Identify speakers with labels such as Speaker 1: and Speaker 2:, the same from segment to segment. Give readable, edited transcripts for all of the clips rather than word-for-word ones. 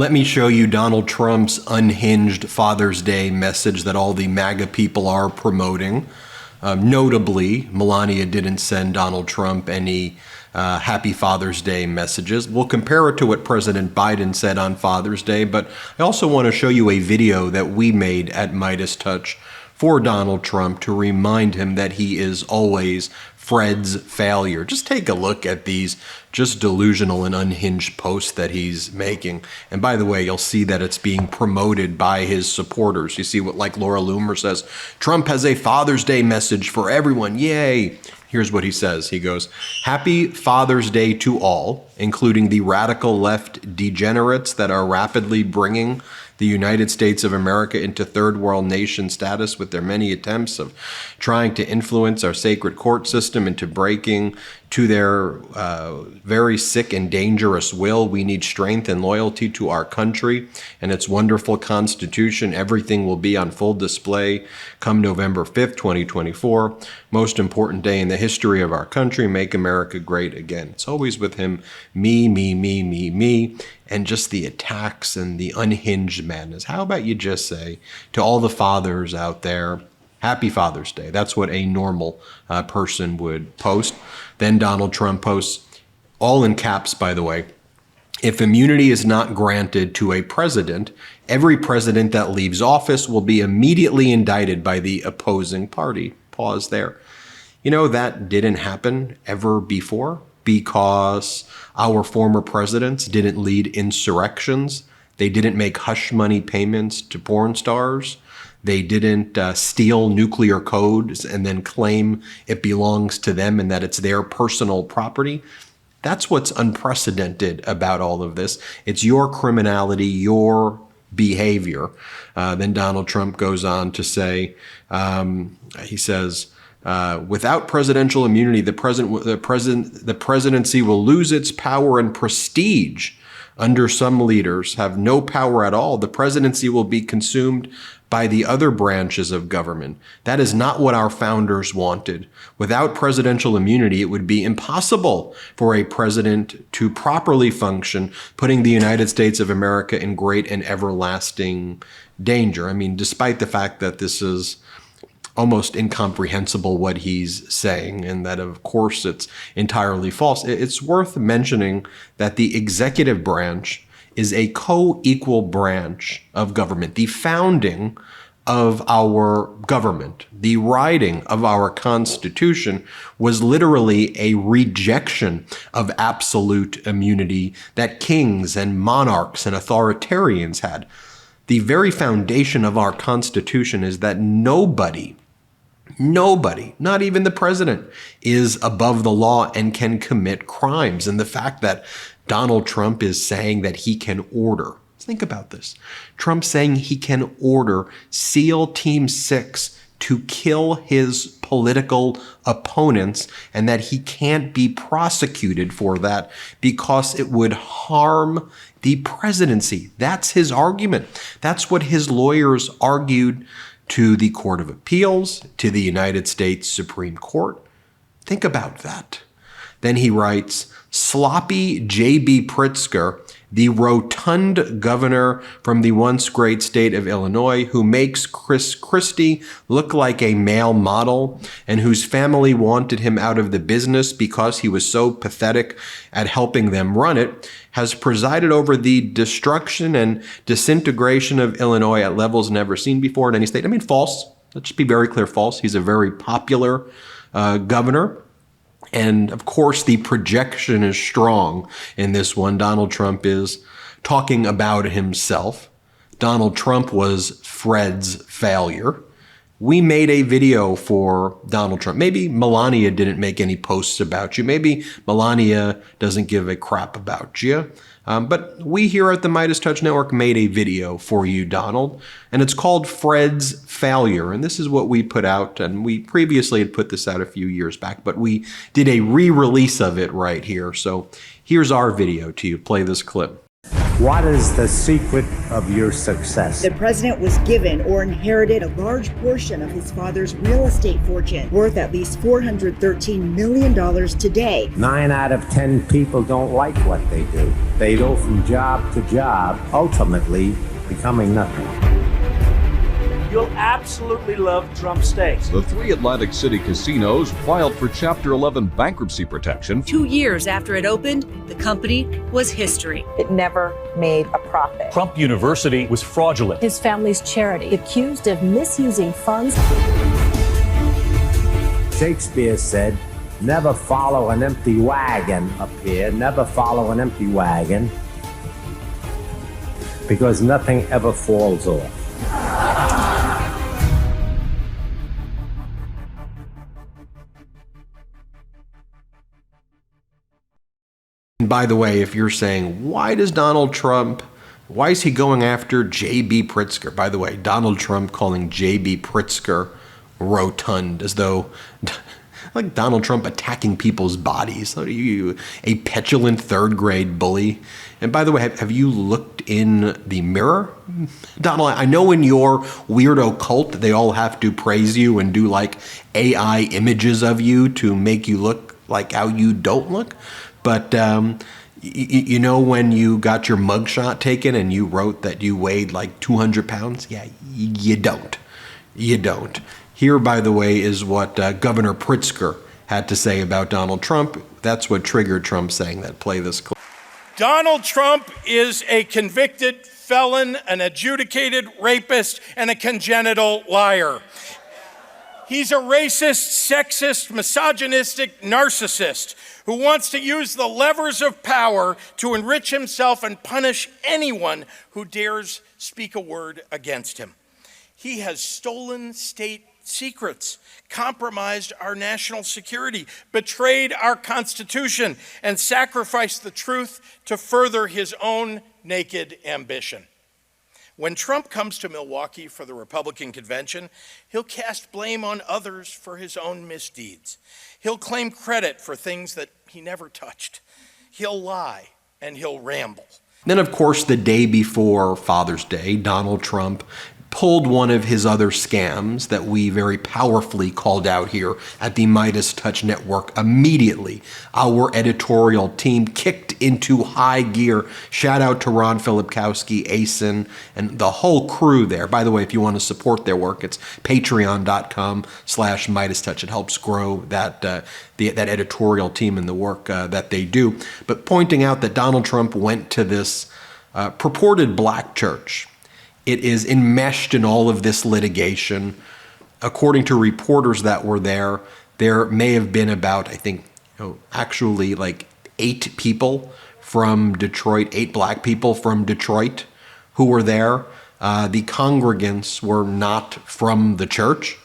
Speaker 1: Let me show you Donald Trump's unhinged Father's Day message that all the MAGA people are promoting. Notably, Melania didn't send Donald Trump any Happy Father's Day messages. We'll compare it to what President Biden said on Father's Day, but I also want to show you a video that we made at MeidasTouch for Donald Trump to remind him that he is always Fred's failure. Just take a look at these just delusional and unhinged posts that he's making. And by the way, you'll see that it's being promoted by his supporters. You see what, like Laura Loomer says, Trump has a Father's Day message for everyone. Yay. Here's what he says. He goes, "Happy Father's Day to all, including the radical left degenerates that are rapidly bringing the United States of America into third world nation status with their many attempts of trying to influence our sacred court system into breaking to their very sick and dangerous will. We need strength and loyalty to our country and its wonderful Constitution. Everything will be on full display come November 5th, 2024. Most important day in the history of our country. Make America great again." It's always with him, me, me, me, me, me, and just the attacks and the unhinged madness. How about you just say to all the fathers out there, Happy Father's Day. That's what a normal person would post. Then Donald Trump posts, all in caps, by the way, "If immunity is not granted to a president, every president that leaves office will be immediately indicted by the opposing party." Pause there. You know, that didn't happen ever before because our former presidents didn't lead insurrections. They didn't make hush money payments to porn stars. They didn't steal nuclear codes and then claim it belongs to them and that it's their personal property. That's what's unprecedented about all of this. It's your criminality, your behavior. Then Donald Trump goes on to say, he says, "Without presidential immunity, the presidency will lose its power and prestige. Under some leaders have no power at all. The presidency will be consumed by the other branches of government. That is not what our founders wanted. Without presidential immunity, it would be impossible for a president to properly function, putting the United States of America in great and everlasting danger." I mean, despite the fact that this is almost incomprehensible what he's saying, and that of course it's entirely false, it's worth mentioning that the executive branch is a co-equal branch of government. The founding of our government, the writing of our Constitution, was literally a rejection of absolute immunity that kings and monarchs and authoritarians had. The very foundation of our Constitution is that nobody, not even the president, is above the law and can commit crimes. And the fact that Donald Trump is saying that he can order, think about this. Trump saying he can order SEAL Team 6 to kill his political opponents and that he can't be prosecuted for that because it would harm the presidency. That's his argument. That's what his lawyers argued to the Court of Appeals, to the United States Supreme Court. Think about that. Then he writes, "Sloppy J.B. Pritzker, the rotund governor from the once great state of Illinois, who makes Chris Christie look like a male model and whose family wanted him out of the business because he was so pathetic at helping them run it, has presided over the destruction and disintegration of Illinois at levels never seen before in any state." I mean, false. Let's just be very clear, false. He's a very popular governor. And of course, the projection is strong in this one. Donald Trump is talking about himself. Donald Trump was Fred's failure. We made a video for Donald Trump. Maybe Melania didn't make any posts about you. Maybe Melania doesn't give a crap about you. But we here at the MeidasTouch Network made a video for you, Donald, and it's called Fred's Failure. And this is what we put out, and we previously had put this out a few years back, but we did a re-release of it right here. So here's our video to you. Play this clip.
Speaker 2: What is the secret of your success?
Speaker 3: The president was given or inherited a large portion of his father's real estate fortune, worth at least $413 million today.
Speaker 2: 9 out of 10 people don't like what they do. They go from job to job, ultimately becoming nothing.
Speaker 4: You'll absolutely love Trump steaks.
Speaker 5: The 3 Atlantic City casinos filed for Chapter 11 bankruptcy protection.
Speaker 6: 2 years after it opened, the company was history.
Speaker 7: It never made a profit.
Speaker 4: Trump University was fraudulent.
Speaker 8: His family's charity accused of misusing funds.
Speaker 2: Shakespeare said, never follow an empty wagon up here, never follow an empty wagon, because nothing ever falls off.
Speaker 1: And by the way, if you're saying, why is he going after J.B. Pritzker? By the way, Donald Trump calling J.B. Pritzker rotund, as though, like Donald Trump attacking people's bodies. Are you a petulant third grade bully? And by the way, have you looked in the mirror? Donald, I know in your weirdo cult, they all have to praise you and do like AI images of you to make you look like how you don't look. But you know when you got your mugshot taken and you wrote that you weighed like 200 pounds? Yeah, you don't. You don't. Here, by the way, is what Governor Pritzker had to say about Donald Trump. That's what triggered Trump saying that. Play this clip.
Speaker 9: Donald Trump is a convicted felon, an adjudicated rapist, and a congenital liar. He's a racist, sexist, misogynistic narcissist who wants to use the levers of power to enrich himself and punish anyone who dares speak a word against him. He has stolen state secrets, compromised our national security, betrayed our Constitution, and sacrificed the truth to further his own naked ambition. When Trump comes to Milwaukee for the Republican convention, he'll cast blame on others for his own misdeeds. He'll claim credit for things that he never touched. He'll lie and he'll ramble.
Speaker 1: Then, of course, the day before Father's Day, Donald Trump pulled one of his other scams that we very powerfully called out here at the MeidasTouch Network immediately. Our editorial team kicked into high gear. Shout out to Ron Filipkowski, Asen, and the whole crew there. By the way, if you want to support their work, it's patreon.com/MeidasTouch. It helps grow that editorial team and the work that they do. But pointing out that Donald Trump went to this purported black church. It is enmeshed in all of this litigation. According to reporters that were there, there may have been about, I think, actually like 8 people from Detroit, 8 black people from Detroit who were there. The congregants were not from the church.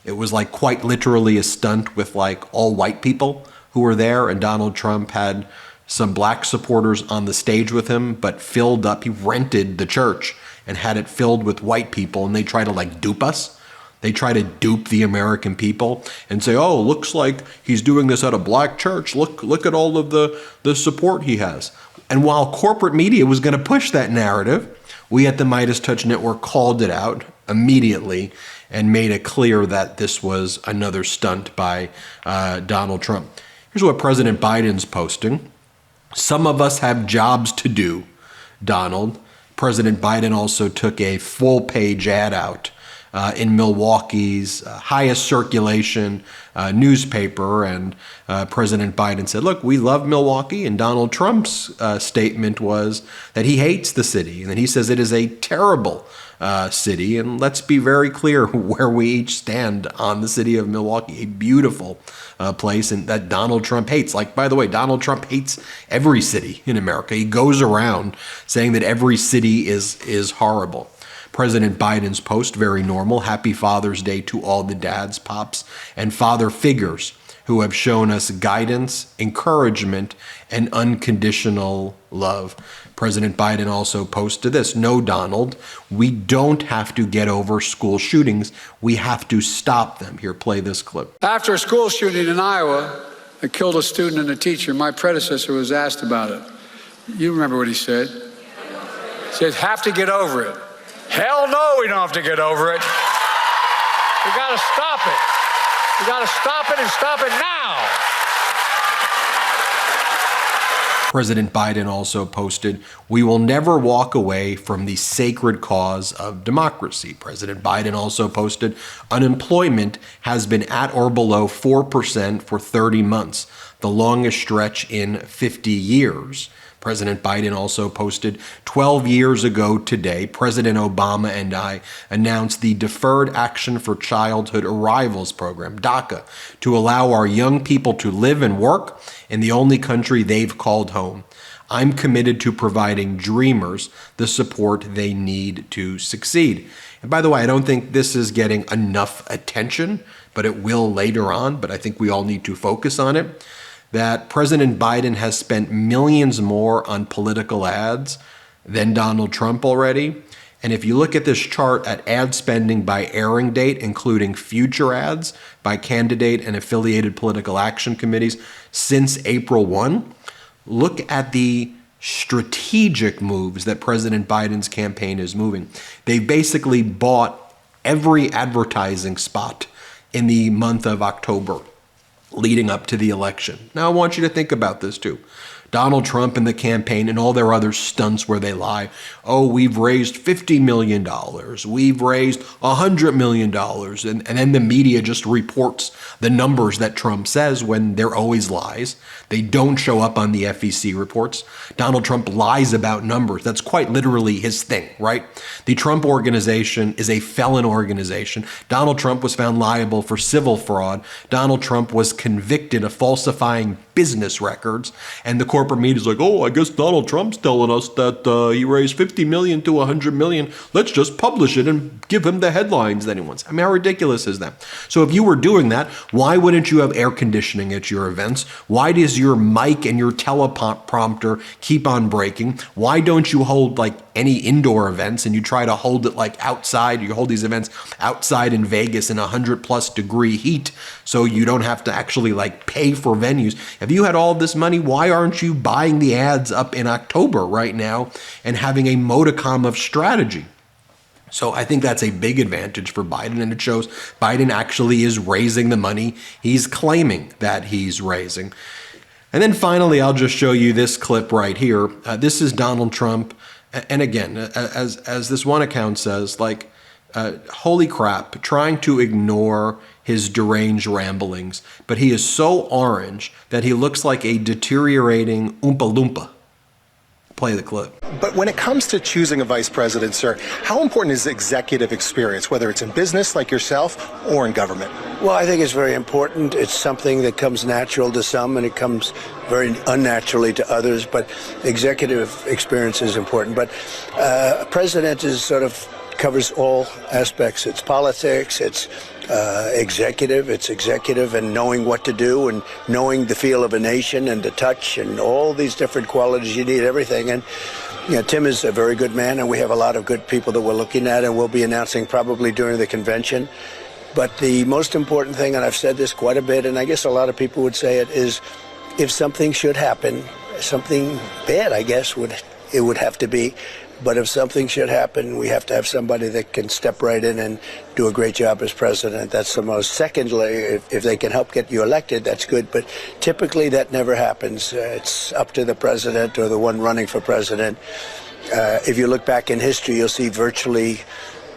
Speaker 1: It was like quite literally a stunt with like all white people who were there, and Donald Trump had some black supporters on the stage with him, but filled up, he rented the church and had it filled with white people, and they try to like dupe us. They try to dupe the American people and say, oh, looks like he's doing this at a black church. Look at all of the support he has. And while corporate media was going to push that narrative, we at the MeidasTouch Network called it out immediately and made it clear that this was another stunt by Donald Trump. Here's what President Biden's posting. Some of us have jobs to do, Donald. President Biden also took a full-page ad out in Milwaukee's highest circulation newspaper, and President Biden said, look, we love Milwaukee, and Donald Trump's statement was that he hates the city, and that he says it is a terrible city, and let's be very clear where we each stand on the city of Milwaukee, a beautiful place, and that Donald Trump hates. Like, by the way, Donald Trump hates every city in America. He goes around saying that every city is horrible. President Biden's post, very normal. Happy Father's Day to all the dads, pops, and father figures who have shown us guidance, encouragement, and unconditional love. President Biden also posted this. No, Donald, we don't have to get over school shootings. We have to stop them. Here, play this clip.
Speaker 10: After a school shooting in Iowa that killed a student and a teacher, my predecessor was asked about it. You remember what he said. says, have to get over it. Hell no, we don't have to get over it. We got to stop it. We got to stop it and stop it now.
Speaker 1: President Biden also posted, "We will never walk away from the sacred cause of democracy." President Biden also posted, "Unemployment has been at or below 4% for 30 months, the longest stretch in 50 years." President Biden also posted, 12 years ago today, President Obama and I announced the Deferred Action for Childhood Arrivals program, DACA, to allow our young people to live and work in the only country they've called home. I'm committed to providing dreamers the support they need to succeed. And by the way, I don't think this is getting enough attention, but it will later on, but I think we all need to focus on it. That President Biden has spent millions more on political ads than Donald Trump already. And if you look at this chart at ad spending by airing date, including future ads by candidate and affiliated political action committees since April 1, look at the strategic moves that President Biden's campaign is moving. They basically bought every advertising spot in the month of October leading up to the election. Now, I want you to think about this too. Donald Trump and the campaign and all their other stunts where they lie. Oh, we've raised $50 million. We've raised $100 million. And then the media just reports the numbers that Trump says when they're always lies. They don't show up on the FEC reports. Donald Trump lies about numbers. That's quite literally his thing, right? The Trump organization is a felon organization. Donald Trump was found liable for civil fraud. Donald Trump was convicted of falsifying business records. And the corporate media is like, oh, I guess Donald Trump's telling us that he raised 50 million to 100 million. Let's just publish it and give him the headlines that he wants. I mean, how ridiculous is that? So if you were doing that, why wouldn't you have air conditioning at your events? Why does your mic and your teleprompter keep on breaking? Why don't you hold like any indoor events and you try to hold it like outside? You hold these events outside in Vegas in 100+ degree heat so you don't have to actually like pay for venues. If you had all this money, why aren't you buying the ads up in October right now and having a modicum of strategy? So I think that's a big advantage for Biden, and it shows Biden actually is raising the money he's claiming that he's raising. And then finally, I'll just show you this clip right here. This is Donald Trump. And again, as this one account says, like, holy crap, trying to ignore his deranged ramblings, but he is so orange that he looks like a deteriorating Oompa Loompa. Play the clip.
Speaker 11: But when it comes to choosing a vice president, sir, how important is executive experience, whether it's in business like yourself or in government?
Speaker 12: Well, I think it's very important. It's something that comes natural to some and it comes very unnaturally to others, but executive experience is important. But a president is sort of covers all aspects. It's politics, it's executive and knowing what to do and knowing the feel of a nation and the touch and all these different qualities. You need everything. And you know, Tim is a very good man, and we have a lot of good people that we're looking at and we'll be announcing probably during the convention. But the most important thing, and I've said this quite a bit, and I guess a lot of people would say it, is if something should happen, something bad, I guess, it would have to be. But if something should happen, we have to have somebody that can step right in and do a great job as president. That's the most. Secondly, if they can help get you elected, that's good. But typically that never happens. It's up to the president or the one running for president. If you look back in history, you'll see virtually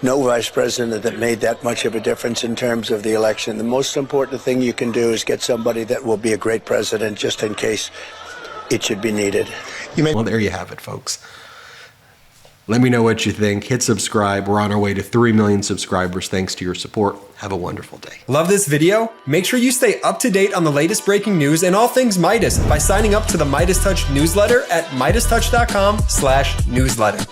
Speaker 12: no vice president that made that much of a difference in terms of the election. The most important thing you can do is get somebody that will be a great president just in case it should be needed.
Speaker 1: Well, there you have it, folks. Let me know what you think. Hit subscribe. We're on our way to 3 million subscribers. Thanks to your support. Have a wonderful day.
Speaker 13: Love this video? Make sure you stay up to date on the latest breaking news and all things Meidas by signing up to the MeidasTouch newsletter at MeidasTouch.com/newsletter.